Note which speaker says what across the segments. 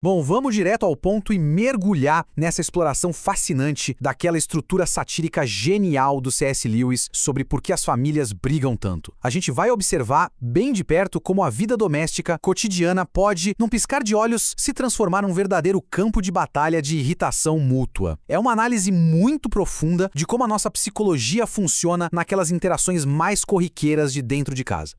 Speaker 1: Bom, vamos direto ao ponto e mergulhar nessa exploração fascinante daquela estrutura satírica genial do C.S. Lewis sobre por que as famílias brigam tanto. A gente vai observar bem de perto como a vida doméstica cotidiana pode, num piscar de olhos, se transformar num verdadeiro campo de batalha de irritação mútua. É uma análise muito profunda de como a nossa psicologia funciona naquelas interações mais corriqueiras de dentro de casa.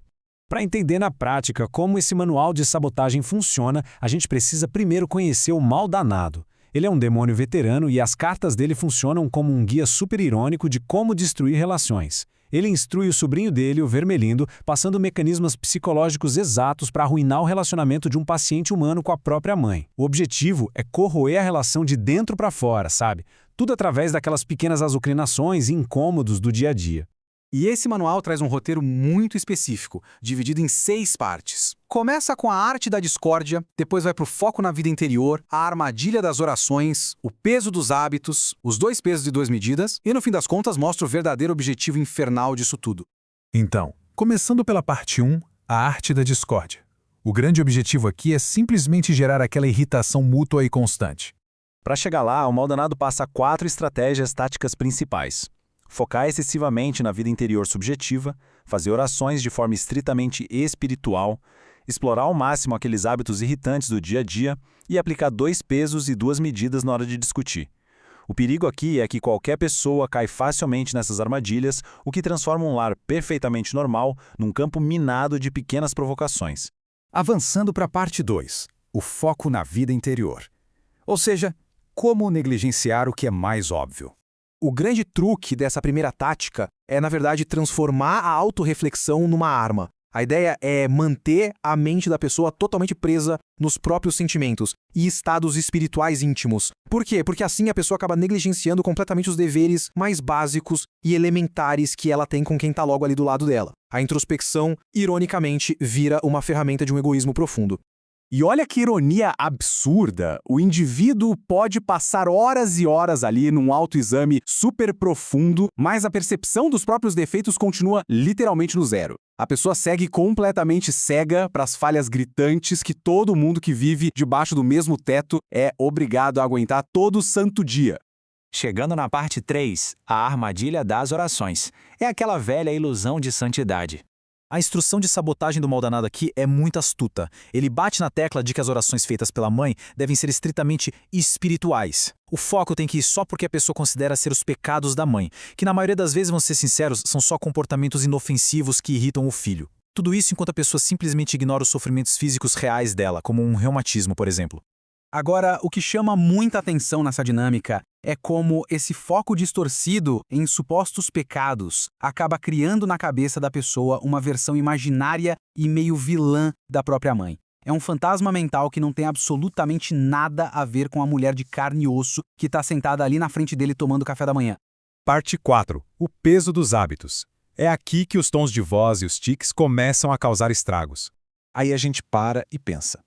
Speaker 2: Para entender na prática como esse manual de sabotagem funciona, a gente precisa primeiro conhecer o mal danado. Ele é um demônio veterano e as cartas dele funcionam como um guia super irônico de como destruir relações. Ele instrui o sobrinho dele, o Vermelindo, passando mecanismos psicológicos exatos para arruinar o relacionamento de um paciente humano com a própria mãe. O objetivo é corroer a relação de dentro para fora, sabe? Tudo através daquelas pequenas azucrinações e incômodos do dia a dia.
Speaker 1: E esse manual traz um roteiro muito específico, dividido em 6 partes. Começa com a arte da discórdia, depois vai para o foco na vida interior, a armadilha das orações, o peso dos hábitos, os 2 pesos e 2 medidas, e no fim das contas mostra o verdadeiro objetivo infernal disso tudo.
Speaker 3: Então, começando pela parte 1, a arte da discórdia. O grande objetivo aqui é simplesmente gerar aquela irritação mútua e constante.
Speaker 4: Para chegar lá, o Maldanado passa 4 estratégias táticas principais. Focar excessivamente na vida interior subjetiva, fazer orações de forma estritamente espiritual, explorar ao máximo aqueles hábitos irritantes do dia a dia e aplicar 2 pesos e 2 medidas na hora de discutir. O perigo aqui é que qualquer pessoa cai facilmente nessas armadilhas, o que transforma um lar perfeitamente normal num campo minado de pequenas provocações.
Speaker 5: Avançando para a parte 2, o foco na vida interior. Ou seja, como negligenciar o que é mais óbvio.
Speaker 1: O grande truque dessa primeira tática é, na verdade, transformar a autorreflexão numa arma. A ideia é manter a mente da pessoa totalmente presa nos próprios sentimentos e estados espirituais íntimos. Por quê? Porque assim a pessoa acaba negligenciando completamente os deveres mais básicos e elementares que ela tem com quem está logo ali do lado dela. A introspecção, ironicamente, vira uma ferramenta de um egoísmo profundo.
Speaker 5: E olha que ironia absurda, o indivíduo pode passar horas e horas ali num autoexame super profundo, mas a percepção dos próprios defeitos continua literalmente no zero. A pessoa segue completamente cega para as falhas gritantes que todo mundo que vive debaixo do mesmo teto é obrigado a aguentar todo santo dia.
Speaker 6: Chegando na parte 3, a armadilha das orações. É aquela velha ilusão de santidade.
Speaker 1: A instrução de sabotagem do Maldanado aqui é muito astuta. Ele bate na tecla de que as orações feitas pela mãe devem ser estritamente espirituais. O foco tem que ir só porque a pessoa considera ser os pecados da mãe, que na maioria das vezes, vamos ser sinceros, são só comportamentos inofensivos que irritam o filho. Tudo isso enquanto a pessoa simplesmente ignora os sofrimentos físicos reais dela, como um reumatismo, por exemplo. Agora, o que chama muita atenção nessa dinâmica é como esse foco distorcido em supostos pecados acaba criando na cabeça da pessoa uma versão imaginária e meio vilã da própria mãe. É um fantasma mental que não tem absolutamente nada a ver com a mulher de carne e osso que está sentada ali na frente dele tomando café da manhã.
Speaker 3: Parte 4, o peso dos hábitos. É aqui que os tons de voz e os tiques começam a causar estragos.
Speaker 4: Aí a gente para e pensa.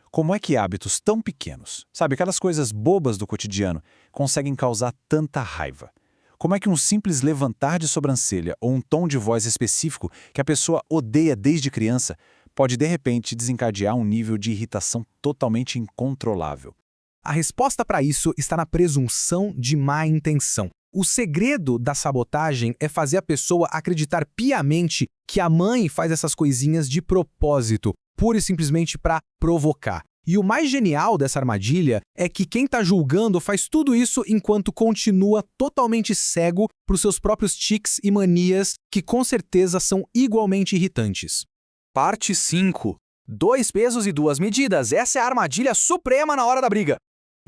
Speaker 4: Como é que hábitos tão pequenos, sabe, aquelas coisas bobas do cotidiano, conseguem causar tanta raiva? Como é que um simples levantar de sobrancelha ou um tom de voz específico que a pessoa odeia desde criança pode, de repente, desencadear um nível de irritação totalmente incontrolável?
Speaker 1: A resposta para isso está na presunção de má intenção. O segredo da sabotagem é fazer a pessoa acreditar piamente que a mãe faz essas coisinhas de propósito, pura e simplesmente para provocar. E o mais genial dessa armadilha é que quem está julgando faz tudo isso enquanto continua totalmente cego para os seus próprios tics e manias, que com certeza são igualmente irritantes. Parte 5. 2 pesos e 2 medidas. Essa é a armadilha suprema na hora da briga.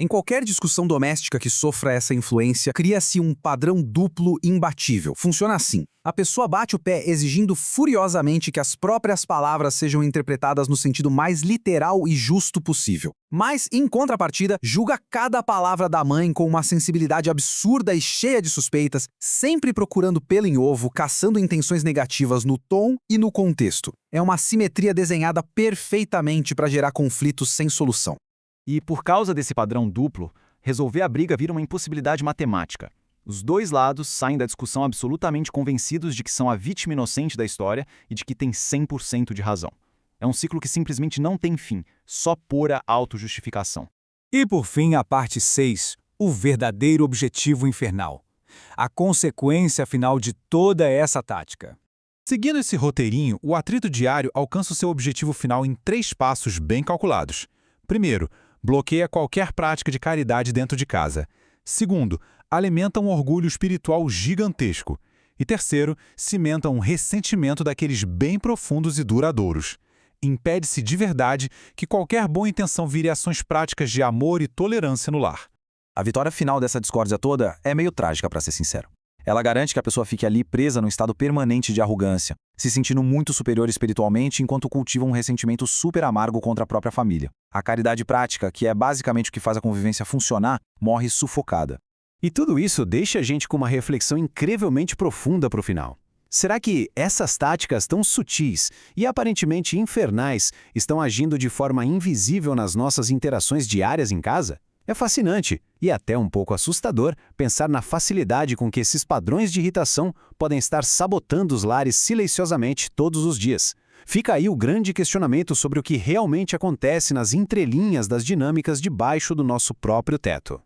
Speaker 1: Em qualquer discussão doméstica que sofra essa influência, cria-se um padrão duplo imbatível. Funciona assim. A pessoa bate o pé exigindo furiosamente que as próprias palavras sejam interpretadas no sentido mais literal e justo possível. Mas, em contrapartida, julga cada palavra da mãe com uma sensibilidade absurda e cheia de suspeitas, sempre procurando pelo em ovo, caçando intenções negativas no tom e no contexto. É uma simetria desenhada perfeitamente para gerar conflitos sem solução.
Speaker 4: E por causa desse padrão duplo, resolver a briga vira uma impossibilidade matemática. Os dois lados saem da discussão absolutamente convencidos de que são a vítima inocente da história e de que tem 100% de razão. É um ciclo que simplesmente não tem fim, só pura autojustificação.
Speaker 5: E por fim, a parte 6, o verdadeiro objetivo infernal. A consequência final de toda essa tática.
Speaker 3: Seguindo esse roteirinho, o atrito diário alcança o seu objetivo final em 3 passos bem calculados. Primeiro, bloqueia qualquer prática de caridade dentro de casa. Segundo, alimenta um orgulho espiritual gigantesco. E terceiro, cimenta um ressentimento daqueles bem profundos e duradouros. Impede-se de verdade que qualquer boa intenção vire ações práticas de amor e tolerância no lar.
Speaker 4: A vitória final dessa discórdia toda é meio trágica, para ser sincero. Ela garante que a pessoa fique ali presa num estado permanente de arrogância, se sentindo muito superior espiritualmente enquanto cultiva um ressentimento super amargo contra a própria família. A caridade prática, que é basicamente o que faz a convivência funcionar, morre sufocada.
Speaker 2: E tudo isso deixa a gente com uma reflexão incrivelmente profunda para o final. Será que essas táticas tão sutis e aparentemente infernais estão agindo de forma invisível nas nossas interações diárias em casa? É fascinante e até um pouco assustador pensar na facilidade com que esses padrões de irritação podem estar sabotando os lares silenciosamente todos os dias. Fica aí o grande questionamento sobre o que realmente acontece nas entrelinhas das dinâmicas debaixo do nosso próprio teto.